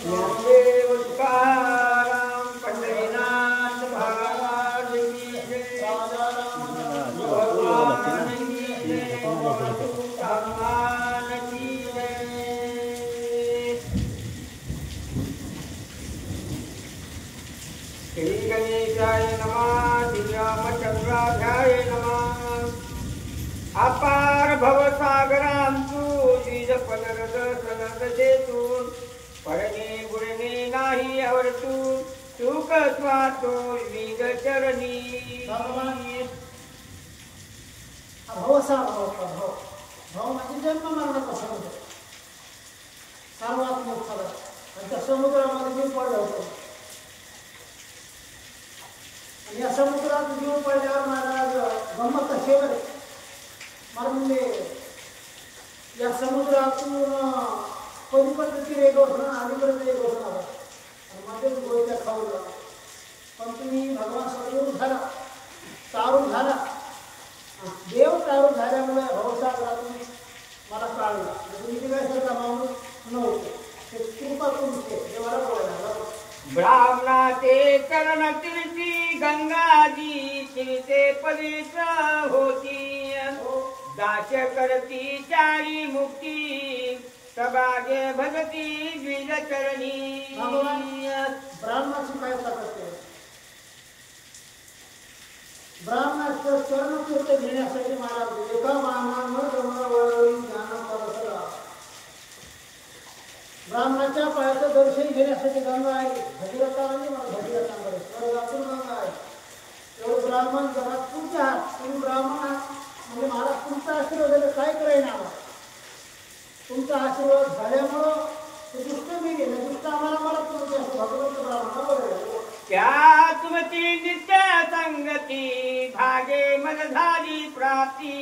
ज्ञानदेव तुकाराम पंढरीनाथ महाराज की जय. भगवान की जय. भगवान की जय. श्री गणेशाय नमः. श्री रामचंद्राय नमः. अपार भवसागरांतू द्विज पदरद सनद सेतू पडणे बुडणे नाही आवडतू चूक स्वातो विग चरणी. भाव म्हणजे जन्म मरणाचा समुद्र सर्वात मोठा आणि त्या समुद्रामध्ये जीव पडला होतो आणि या समुद्रात जीव पडल्यावर महाराज गंमत कशी बरे म्हणजे या समुद्रातून पलीकडची एक घोषणा अलीकडचं एक घोषणा आणि मध्येच गोळीच्या खाऊला पण तुम्ही भगवान सद्गुरू झाला तारून झाला देव तारून झाल्यामुळे भवसागरातून मला काढला तुम्ही काय सरकार माणूस नव्हतं ते कृपा तुमचे देवाला बोलायला ब्राह्मणाचे चरण तिरती गंगाजी तिरते पवित्र होती दाश करती चारी मुक्ती सभागे भगती द्विज चरणी. ब्राह्मणाची काय करते ब्राह्मणाचं चरणतीर्थ घेण्यासाठी महाराज एका ब्राह्मणानं डोंगरावरील ज्ञान परसला. ब्राह्मणाच्या पायाचं दर्शन घेण्यासाठी गंगा आहे भगीरथाने मला भगीरथांकडे स्वर्गातून गंगा आहे. एवढे ब्राह्मण जगात तुमचे आहात तुम्ही ब्राह्मण आहात म्हणजे महाराज तुमचा आशीर्वाद झाला काय करायला आला तुमचा आशीर्वाद झाल्यामुळं ते दुष्ट मी गेले दुष्ट आम्हाला मला तुमचे असं भगवंत ब्राह्मण बरोबर त्या तुमची नित्य संगती भागे मज झाली प्राप्ती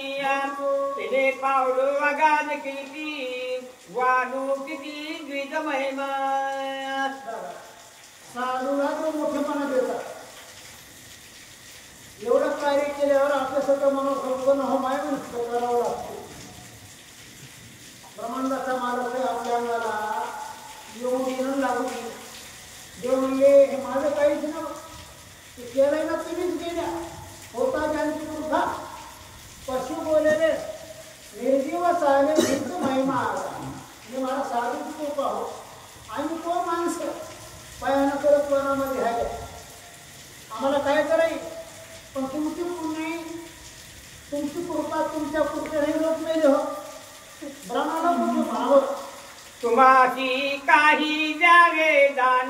तिने पावलो अगाध कीर्ती वाणू किती द्विज महिमा. साधूला तो मोठेपणा देतात एवढं कार्य केल्यावर आपल्या स्वतः मनोसंपन्न हो माय करावं लागतं. ब्रह्मांडाचा मालक आहे आपल्या अंगाला येऊन येणं लागू देव म्हणले हे माझं काहीच ना ते केलंय ना तुम्हीच केल्या होता ज्यांची कृपा पशु बोलेले निर्जीव चाले हिंद महिमा आला म्हणजे मला साधूची कृपा हो आणि तो माणसं पायानं करत वनामध्ये आहे आम्हाला काय करायचं पण तुमची पुण्य तुमची कृपा तुमच्या कृपेने लोक मेले हो ब्राह्मणाला कुठे भाव तुम्हाची काही द्यावे दान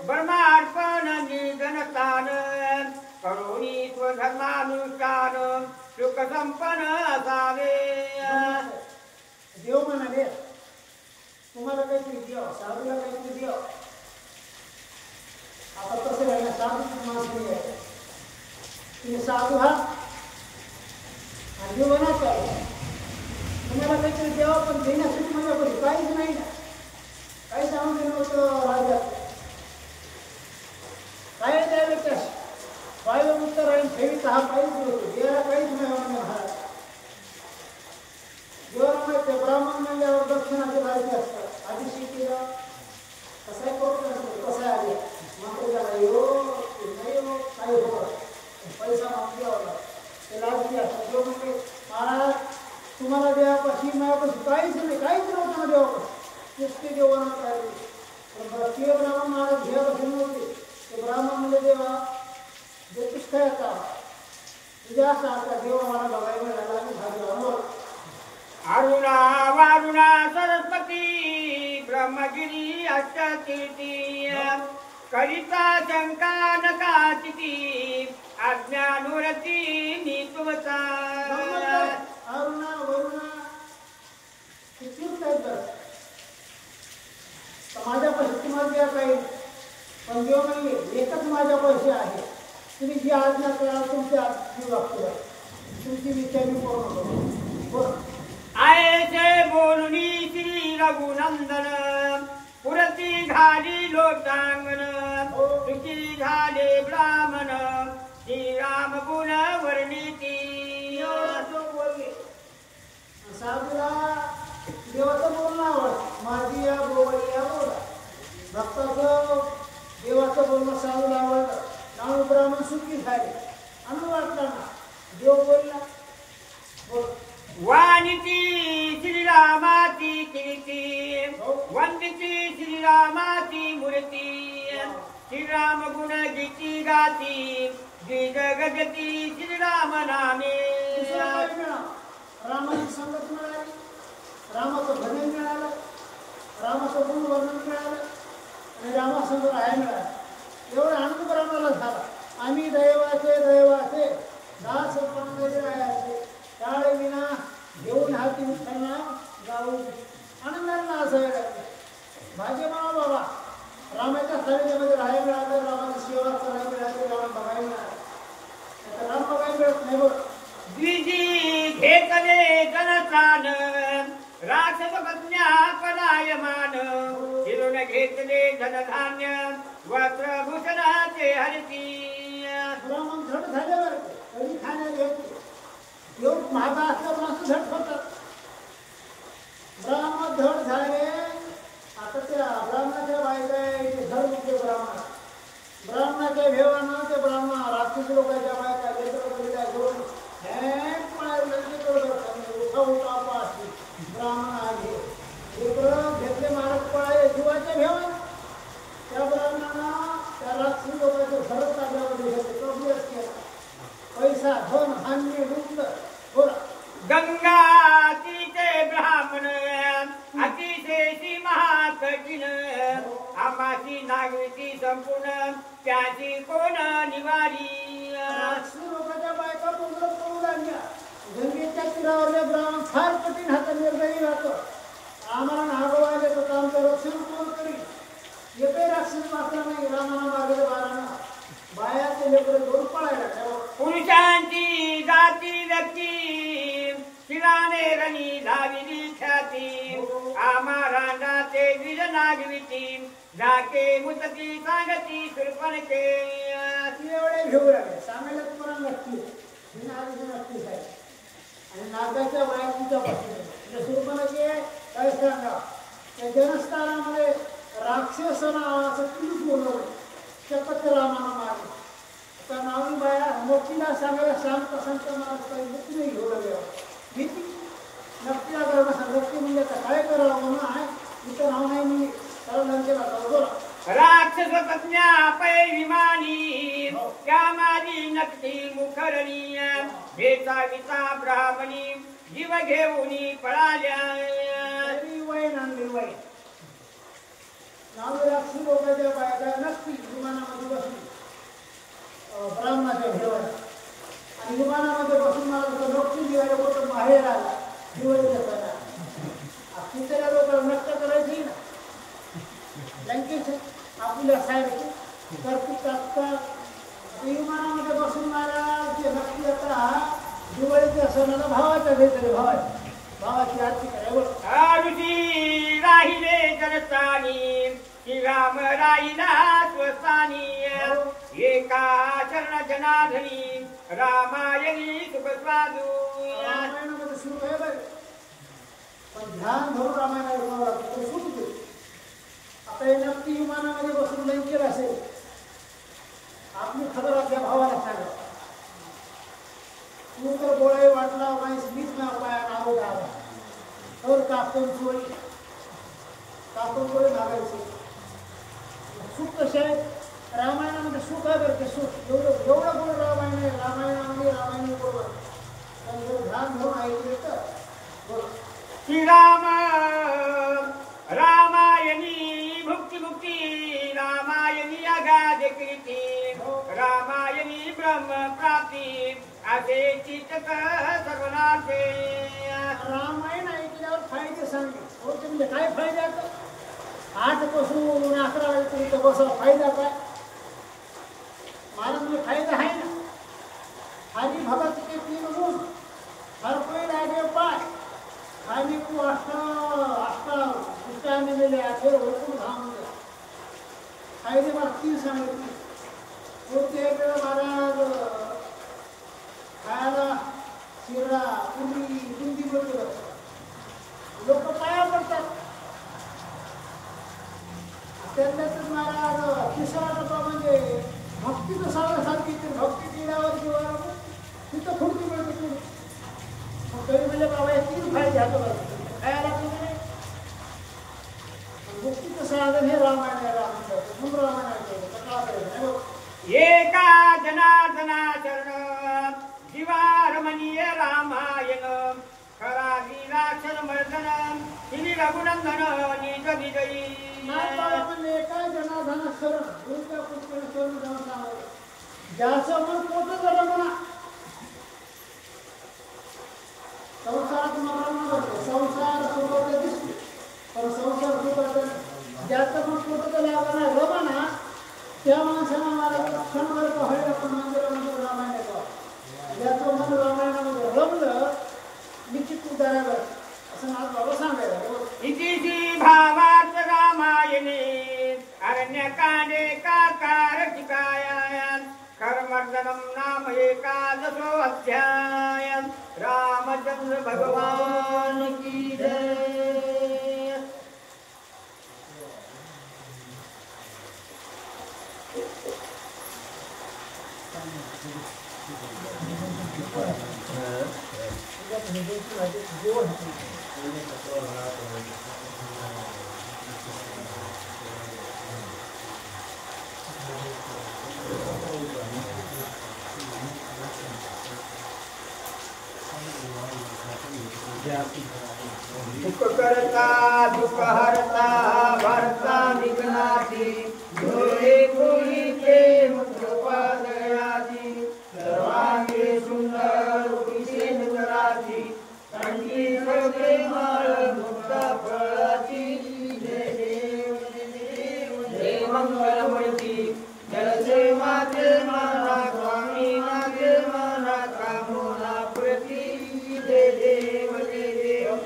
ब्रह्मार्पण निधनतान करुणी स्वधर्मानुष्ठान सुख संपन्न असावे. देव म्हणाले तुम्हाला काहीतरी द्यावं साधूला काहीतरी द्यावं. आता तसं राहिलं साधू माणसं आहे तुम्ही साधू आहात आणि जीवनात आहे तुम्हाला काहीतरी द्यावं पण देण्यासाठी माझ्याकडे काहीच नाही ना काही सांगून दिलं होतं राज्यात काय द्यायला कॅश पाहिलं उत्तर राहील ठेवीत हा काहीच होतो देवाला काहीच नाही महाराज देवाला माहिती आहे ब्राह्मण म्हणल्यावर दक्षिणाचे माहिती असतात आधी शेतीला कसं करू कसं आले मात्र त्याला येऊ नाही हो काही होतं पैसा मागून द्यावा ते लागली असतात जो म्हणजे महाराज तुम्हाला देवापाशी माझ्यापाशी काहीच नाही काहीच नव्हतं ना देवापाशी नुसते देवाना पाहिजे पण ते ब्राह्मण महाराज देवापाशी नव्हते ते ब्राह्मण म्हणजे देवा देतोच काय आता तुझ्या असा आता देवा मला बघायला मिळाला आणि भाजी अनुभव अरुणा वारुणा सरस्वती ब्रह्मगिरी अष्टकीर्ती करिता शंका नकाचिती अज्ञानुरती नितुमता. अरुणा वरुणा किती माझ्यापाशी तुम्हाला द्या काही पण देव नाही एकच माझ्यापाशी आहे तुम्ही जी आज्ञा करा तुमच्या जीव वागतो तुमची विचारणी पूर्ण करू. आयचे बोलणी श्री रघुनंदन पुरती घाली लोटांगण सुखी झाले ब्राह्मण श्रीराम गुण वर्णिती. साधूला देवाचं बोलणं आवड माझी या गोवळी या बोला सुखी झाले. आनंद वाटला ना. देव बोलला. बोल. वाणीची श्रीरामाची कीर्ती, वंदिती श्रीरामाची मूर्ती, श्रीराम गुण गीती गाती, जी जगती श्रीराम नामे. रामाची संगत मिळाली, रामाचं भजन मिळालं, रामाचं गुण वर्णन मिळालं आणि रामासंग राहायला मिळालं. एवढा आनंद रामाला झाला. आम्ही दैवाचे दास राहायचे त्यावेळी विना घेऊन हाती विठ्ठलना जाऊ आनंदाने असायला लागले. भाग्य म्हणा बाबा, रामाच्या सानिध्यामध्ये राहायला मिळालं, रामाची सेवा करायला मिळाली, राम बघायला मिळालं. आता राम बघायला मिळत नाही बघ. द्विजी घेतले जनस्थान, राक्षस कन्या पलायमान, फिरून घेतले धनधान्य, वस्त्रभूषणाचे हरती. ब्राह्मण झट झाल्यावर कधी खाण्यात येते. योग महागा असल्यावर माणसं झट होतात. ब्राह्मण धड झाले. आता त्या ब्राह्मणाच्या बायका धड मुख्य ब्राह्मण, ब्राह्मणाच्या भेवानं ते ब्राह्मण राक्षस लोकांच्या बायका लेकरं घेऊन ब्राह्मण आले. लेकरं घेतले मारत पळाले जीवाच्या भेवानं. त्या ब्राह्मणांना त्या राक्षस लोकांचे घरच ताब्यामध्ये घेतले. कबूलच केला. पैसा धन धान्य रुंद बोला. गंगा तिचे ब्राह्मण अतिशयची महाकठीण, आमाची नागरिकी संपूर्ण त्याची कोण निवारी. लोकांच्या बायका डोंगरात पळून आणल्या. गंगेच्या तीरावरले ब्राह्मण फार कठीण हातात निर्णय राहतो. आम्हाला नागवायला तर आमचं रक्षण कोण करी. एकही राक्षस वाचला नाही. रामाना मारले बाराना बायाचे लेकरं दोन पळायला. पुरुषांची जाती व्यक्ती, शिराने रणी धाविली ख्याती, आम्हाला ते द्विज नागविती, जाके मुतकी सांगती सुरपणके. एवढे घेऊ लागले. सामेला तुम्हाला नक्की नक्कीच आहे. आणि नागाच्या बायकीच्या पासून सुरपणके काय सांगा. त्या जनस्थानामध्ये राक्षस नावाचं किती बोलवलं. शपथ रामाना मारलं. आता नावी बाया मोठीला सांगायला शांत संत माणूस काही मुक्ती नाही घेऊ लागले. भीती नक्कीला करायला सांग. नक्की म्हणजे आता काय करावं म्हणून आहे. इथं नाव नाही मी त्याला लंकेला जाऊ. बोला. राक्षस कन्या पैमानी, त्या माझी नक्की मुखरणी, भेटाविता ब्राह्मणी, जीव घेऊन पळाल्या. वैन आणली वैन. नावे राक्षस लोकांच्या बायका नक्की विमानामध्ये बसली ब्राह्मणाच्या घेऊन. आणि विमानामध्ये बसून मला नक्की दिवाळी होतं बाहेर आला. दिवाळीच्या सणाला तिसऱ्या लोकांना नक्क करायची ना. लंकेश आपल्या साहेब करतात टाकतात. विमानामध्ये बसून मला ते नक्की आता दिवाळीच्या सणाला भावाच्या घेतले. भावाची आरती करायला. ऋषी राहिले जनस्थानी, श्रीराम राहिला स्वस्थानी, एका चरण जनार्दनी, रामायणी सुख स्वादू. रामायणामध्ये सुख आहे बरं, पण ध्यान धरून रामायणाला सुख दे. आता हे नक्की विमानामध्ये बसून लंकेला असेल. आपली खबर आपल्या भावाला सांगा. तू तर गोळे वाटला माहीत मीच ना पाया नाव द्यावा. तर कापून चोळी कापून गोळे मागायचे. सुख कसे आहे. रामायणामध्ये सुख आहे बरं. ते सुख एवढं गोड रामायण आहे. रामायणामध्ये रामायण बरोबर पण जर ध्यान धरून ऐकले तर बरोबर. श्रीराम रामायणी भुक्ती मुक्ती, रामायणी अगाध कीर्ती, रामायणी ब्रह्म प्राप्ती, असे चितक सर्वनाथे. रामायण ऐकल्यावर फायदे सांगले. हो म्हणजे काय फायदा. 8 पासून 11 वाजेपर्यंत बसा. फायदा काय. महाराज म्हणजे फायदा आहे ना. हरी भगत के 3 गुण, हर कोई लागे पाय, खाने को अष्टा पुष्टाने मिले आखिर हुकुम धाम दिया. फायदे बाबतीत सांगितले. होते वेळा महाराज खायला शिरा पुरी बुंदी बोलतो. लोक पाया पडतात. त्यातल्यातच महाराज 3रा डबा म्हणजे भक्तीचं साधण्यासारखी ते भक्ती केल्यावर किंवा तिथं खुर्ची मिळते तुम्ही मग तरी म्हणजे बाबा हे 3 फायदे घ्यायचं बरं खायला तुम्ही भक्तीचं साधन हे रामायण आहे म्हणून रामायण एका जनार्दना चरण जीवा रमणीय रामायण खरा वीराक्षर मर्दन हिरी रघुनंदन निज विजयी एका जनार्दन शरण गुरुच्या पुष्कळ शरण सांगावं ज्याचं मन पोटच रमणा संसारात मला संसार सुखवत दिसते पण संसार सुखवत ज्याचं मन पोटच लागला रमणा त्या माणसाला मला क्षणभर पाहिलं पण मंदिरामध्ये रामायण येतो ज्याचं मन रामायणामध्ये रमलं निश्चित उदाहरण असं आज बाबा सांगायला इतिशी भावार्थ रामायणे अरण्यकांडे काकारटिकायां कर्मर्दनं नाम एकादशो अध्याय रामचंद्र भगवान की जय। दुख करता दुख हरता भरता निघनाती डोळे कोणी प्रेम कृपा दयाची सर्वांगे सुंदर विशेष कराची कंठी सगळे माळ मुक्ता फळाची जय देव जय मंगलमूर्ती जलसे माते माना स्वामी नागे माना कामोना प्रती जय देव जय देव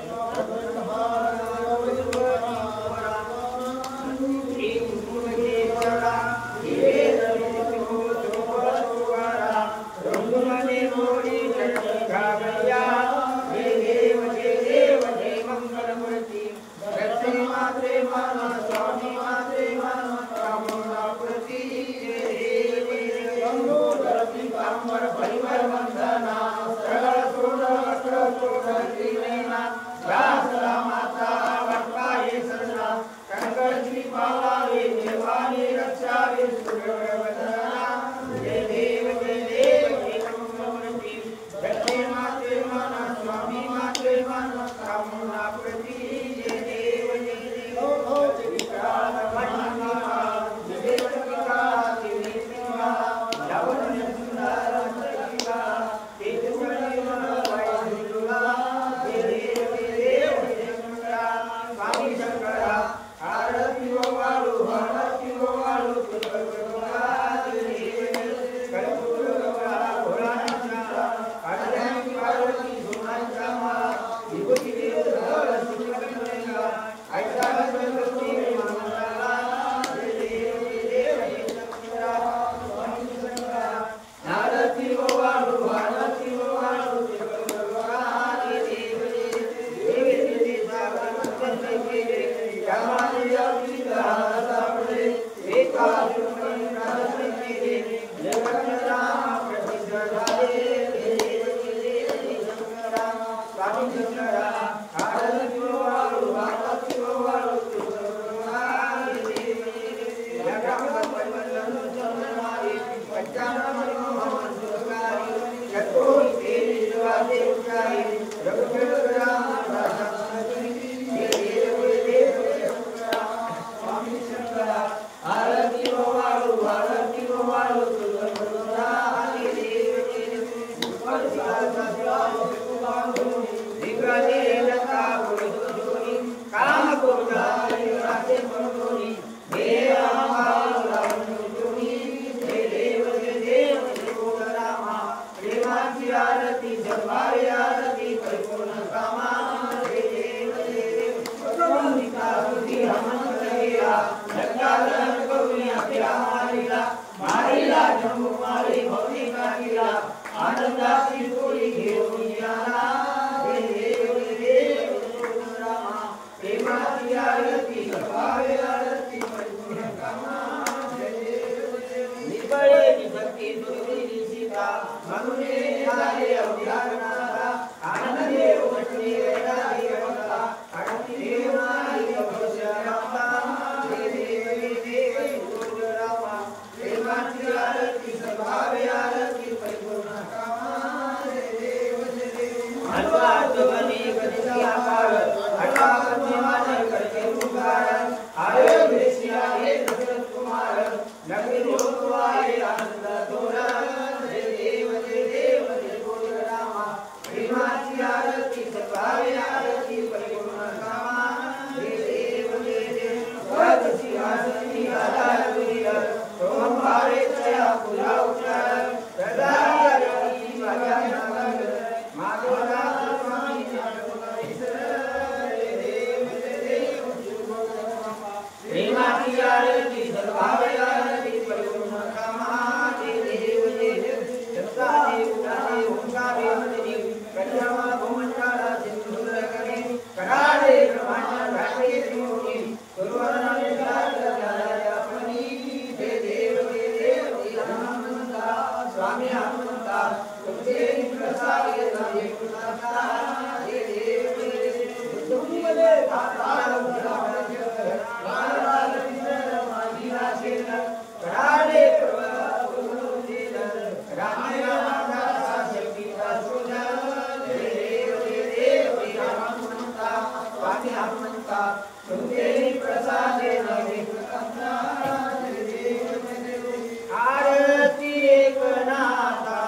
स्वामी मात्रे माना कामोना आरती सर्वभाव आरती परिपूर्ण कामाते देव देव सत्ताने उठाने ओंकारे मदिनी कल्यामा भूमंडला सिंधुरगणे कराळे ब्रह्मांड घाटे त्रिमूर्ती गुरुवरनाने अपनी हे देव हनुमंता स्वामी हनुमंता तुझे प्रसाद हे कृष्णा हे देव तुमले दातार कराळे आरती एकनाथा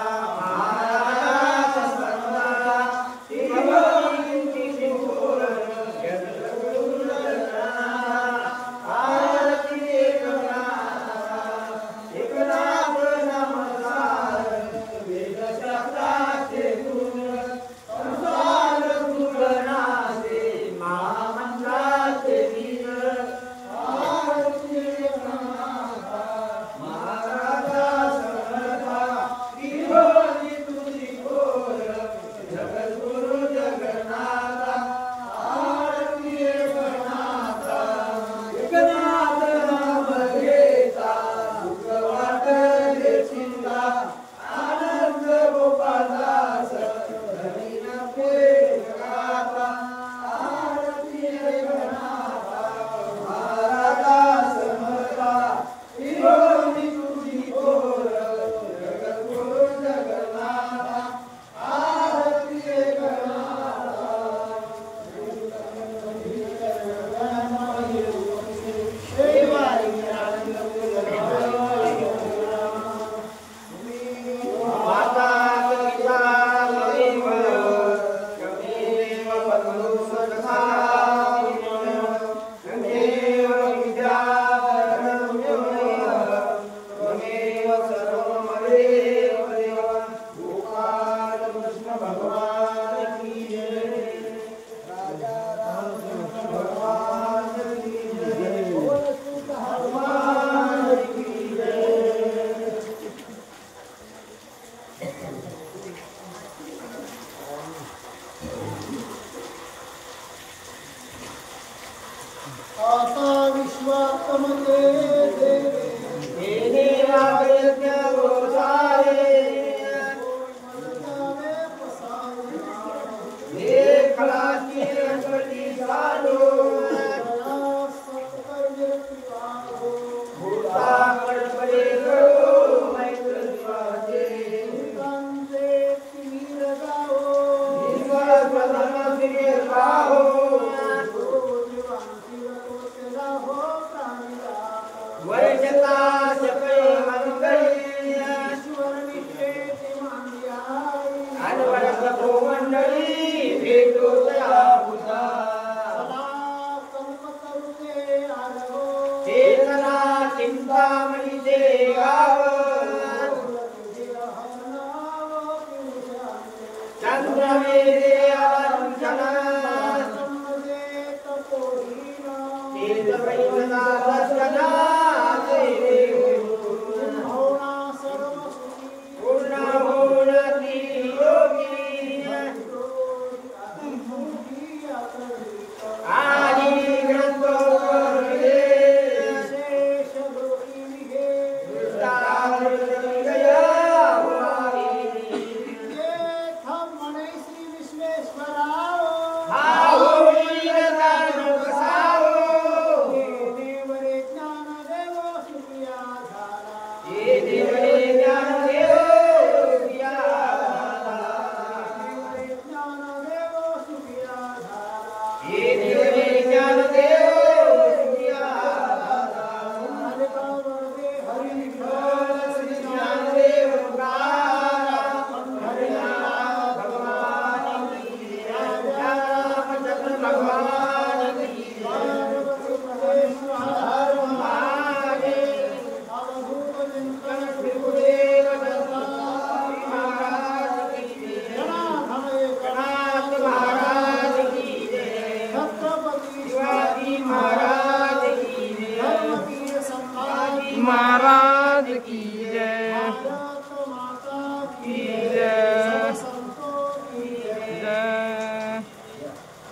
की जय, भारत माता की जय, सब संतों की जय। जय।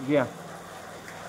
घ्या.